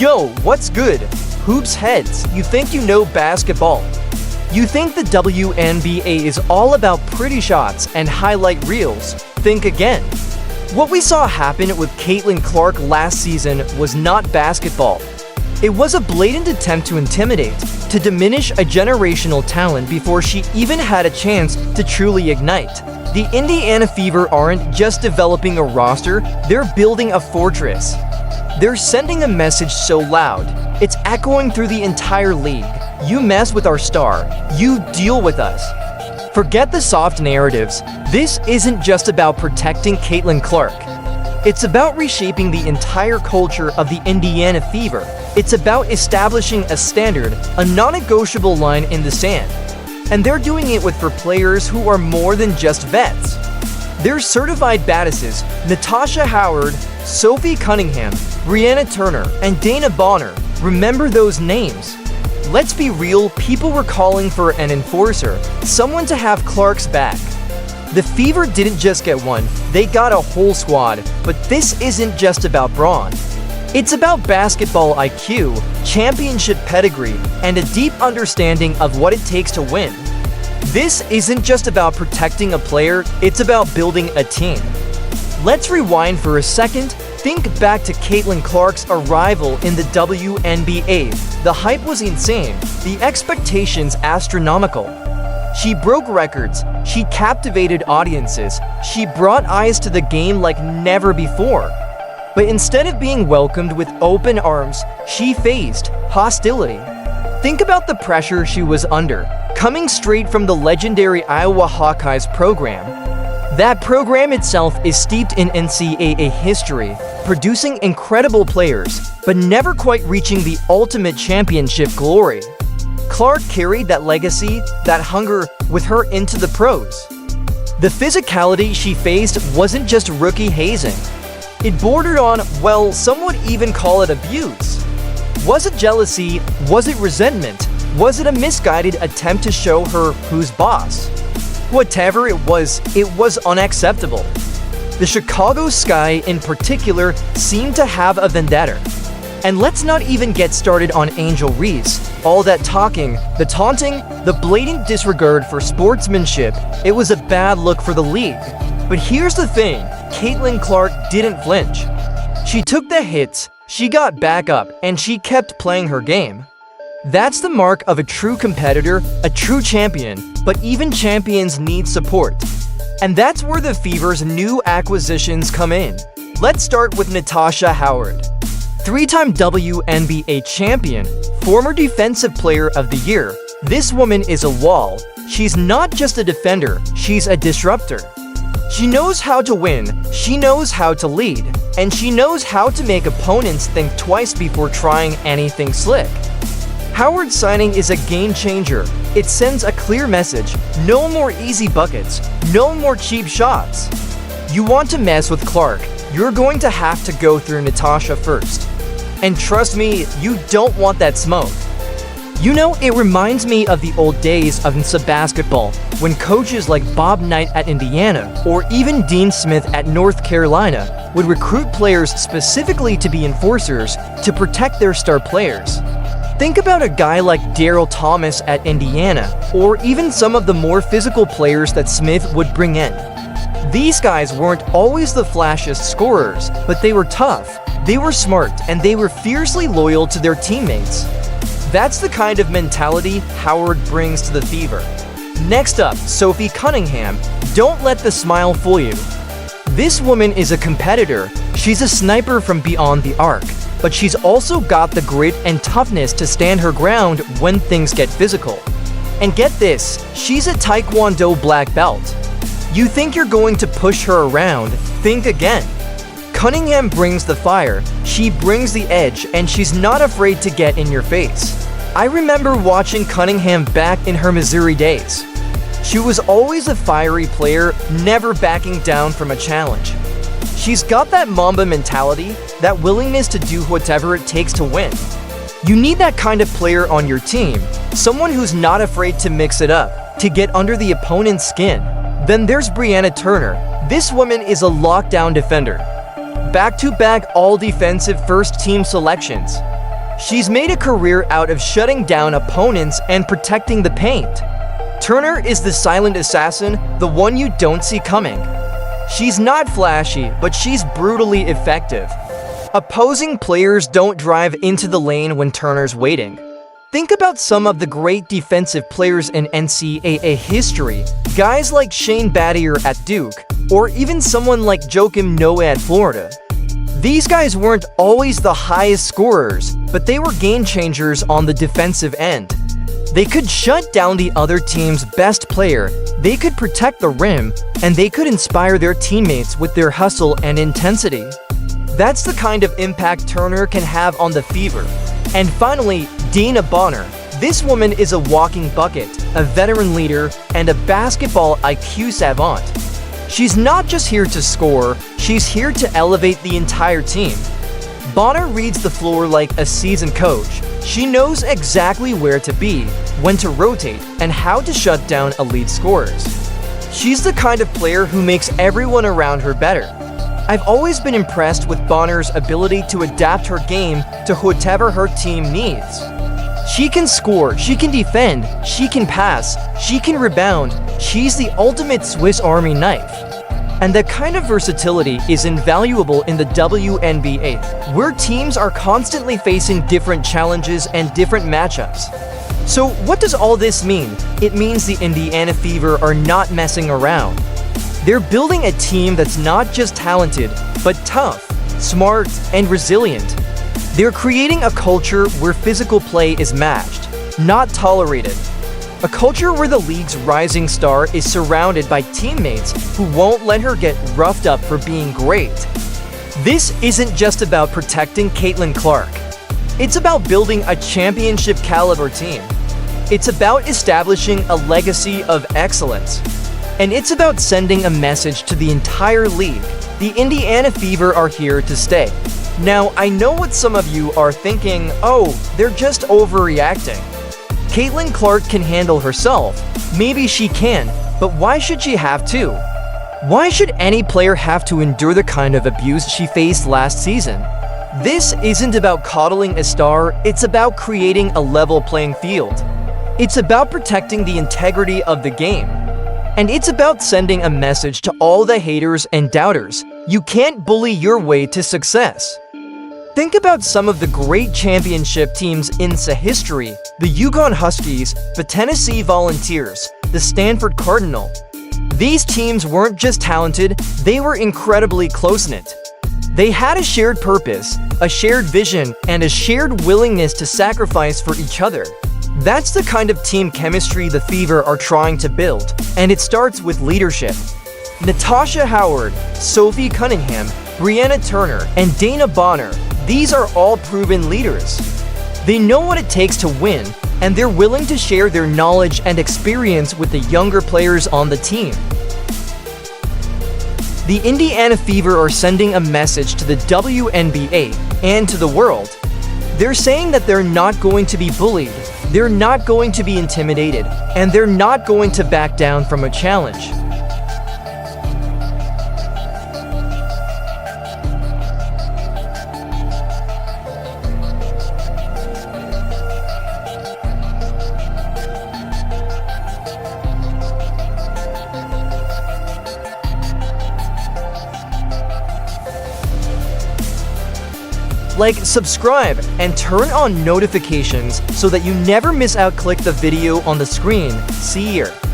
Yo, what's good? Hoops heads, you think you know basketball? You think the WNBA is all about pretty shots and highlight reels? Think again. What we saw happen with Caitlyn Clark last season was not basketball. It was a blatant attempt to intimidate, to diminish a generational talent before she even had a chance to truly ignite. The Indiana Fever aren't just developing a roster, they're building a fortress. They're sending a message so loud, it's echoing through the entire league. You mess with our star, you deal with us. Forget the soft narratives. This isn't just about protecting Caitlyn Clark. It's about reshaping the entire culture of the Indiana Fever. It's about establishing a standard, a non-negotiable line in the sand. And they're doing it for players who are more than just vets. They're certified badasses: Natasha Howard, Sophie Cunningham, Brianna Turner, and Dana Bonner. Remember those names. Let's be real, people were calling for an enforcer, someone to have Clark's back. The Fever didn't just get one, they got a whole squad, but this isn't just about brawn. It's about basketball IQ, championship pedigree, and a deep understanding of what it takes to win. This isn't just about protecting a player, it's about building a team. Let's rewind for a second. Think back to Caitlyn Clark's arrival in the WNBA. The hype was insane, the expectations astronomical. She broke records, she captivated audiences, she brought eyes to the game like never before. But instead of being welcomed with open arms, she faced hostility. Think about the pressure she was under, coming straight from the legendary Iowa Hawkeyes program. That program itself is steeped in NCAA history, producing incredible players, but never quite reaching the ultimate championship glory. Clark carried that legacy, that hunger, with her into the pros. The physicality she faced wasn't just rookie hazing. It bordered on, well, some would even call it abuse. Was it jealousy? Was it resentment? Was it a misguided attempt to show her who's boss? Whatever it was unacceptable. The Chicago Sky, in particular, seemed to have a vendetta. And let's not even get started on Angel Reese. All that talking, the taunting, the blatant disregard for sportsmanship, it was a bad look for the league. But here's the thing, Caitlyn Clark didn't flinch. She took the hits, she got back up, and she kept playing her game. That's the mark of a true competitor, a true champion, but even champions need support. And that's where the Fever's new acquisitions come in. Let's start with Natasha Howard. Three-time WNBA champion, former Defensive Player of the Year. This woman is a wall. She's not just a defender, she's a disruptor. She knows how to win, she knows how to lead, and she knows how to make opponents think twice before trying anything slick. Howard's signing is a game changer. It sends a clear message: no more easy buckets, no more cheap shots. You want to mess with Clark, you're going to have to go through Natasha first. And trust me, you don't want that smoke. You know, it reminds me of the old days of NCAA basketball, when coaches like Bob Knight at Indiana or even Dean Smith at North Carolina would recruit players specifically to be enforcers to protect their star players. Think about a guy like Daryl Thomas at Indiana, or even some of the more physical players that Smith would bring in. These guys weren't always the flashiest scorers, but they were tough, they were smart, and they were fiercely loyal to their teammates. That's the kind of mentality Howard brings to the Fever. Next up, Sophie Cunningham. Don't let the smile fool you. This woman is a competitor. She's a sniper from beyond the arc, but she's also got the grit and toughness to stand her ground when things get physical. And get this, she's a Taekwondo black belt. You think you're going to push her around? Think again. Cunningham brings the fire, she brings the edge, and she's not afraid to get in your face. I remember watching Cunningham back in her Missouri days. She was always a fiery player, never backing down from a challenge. She's got that Mamba mentality, that willingness to do whatever it takes to win. You need that kind of player on your team, someone who's not afraid to mix it up, to get under the opponent's skin. Then there's Brianna Turner. This woman is a lockdown defender. Back-to-back all-defensive first-team selections. She's made a career out of shutting down opponents and protecting the paint. Turner is the silent assassin, the one you don't see coming. She's not flashy, but she's brutally effective. Opposing players don't drive into the lane when Turner's waiting. Think about some of the great defensive players in NCAA history, guys like Shane Battier at Duke, or even someone like Joakim Noah at Florida. These guys weren't always the highest scorers, but they were game changers on the defensive end. They could shut down the other team's best player, they could protect the rim, and they could inspire their teammates with their hustle and intensity. That's the kind of impact Turner can have on the Fever. And finally, Dana Bonner. This woman is a walking bucket, a veteran leader, and a basketball IQ savant. She's not just here to score, she's here to elevate the entire team. Bonner reads the floor like a seasoned coach. She knows exactly where to be, when to rotate, and how to shut down elite scorers. She's the kind of player who makes everyone around her better. I've always been impressed with Bonner's ability to adapt her game to whatever her team needs. She can score, she can defend, she can pass, she can rebound. She's the ultimate Swiss Army knife. And that kind of versatility is invaluable in the WNBA, where teams are constantly facing different challenges and different matchups. So what does all this mean? It means the Indiana Fever are not messing around. They're building a team that's not just talented, but tough, smart, and resilient. They're creating a culture where physical play is matched, not tolerated. A culture where the league's rising star is surrounded by teammates who won't let her get roughed up for being great. This isn't just about protecting Caitlyn Clark. It's about building a championship-caliber team. It's about establishing a legacy of excellence. And it's about sending a message to the entire league. The Indiana Fever are here to stay. Now, I know what some of you are thinking, oh, they're just overreacting. Caitlyn Clark can handle herself. Maybe she can, but why should she have to? Why should any player have to endure the kind of abuse she faced last season? This isn't about coddling a star, it's about creating a level playing field. It's about protecting the integrity of the game. And it's about sending a message to all the haters and doubters. You can't bully your way to success. Think about some of the great championship teams in history: the Yukon Huskies, the Tennessee Volunteers, the Stanford Cardinal. These teams weren't just talented, they were incredibly close-knit. They had a shared purpose, a shared vision, and a shared willingness to sacrifice for each other. That's the kind of team chemistry the Fever are trying to build, and it starts with leadership. Natasha Howard, Sophie Cunningham, Brianna Turner, and Dana Bonner, these are all proven leaders. They know what it takes to win, and they're willing to share their knowledge and experience with the younger players on the team. The Indiana Fever are sending a message to the WNBA and to the world. They're saying that they're not going to be bullied, they're not going to be intimidated, and they're not going to back down from a challenge. Like, subscribe, and turn on notifications so that you never miss out. Click the video on the screen. See you here.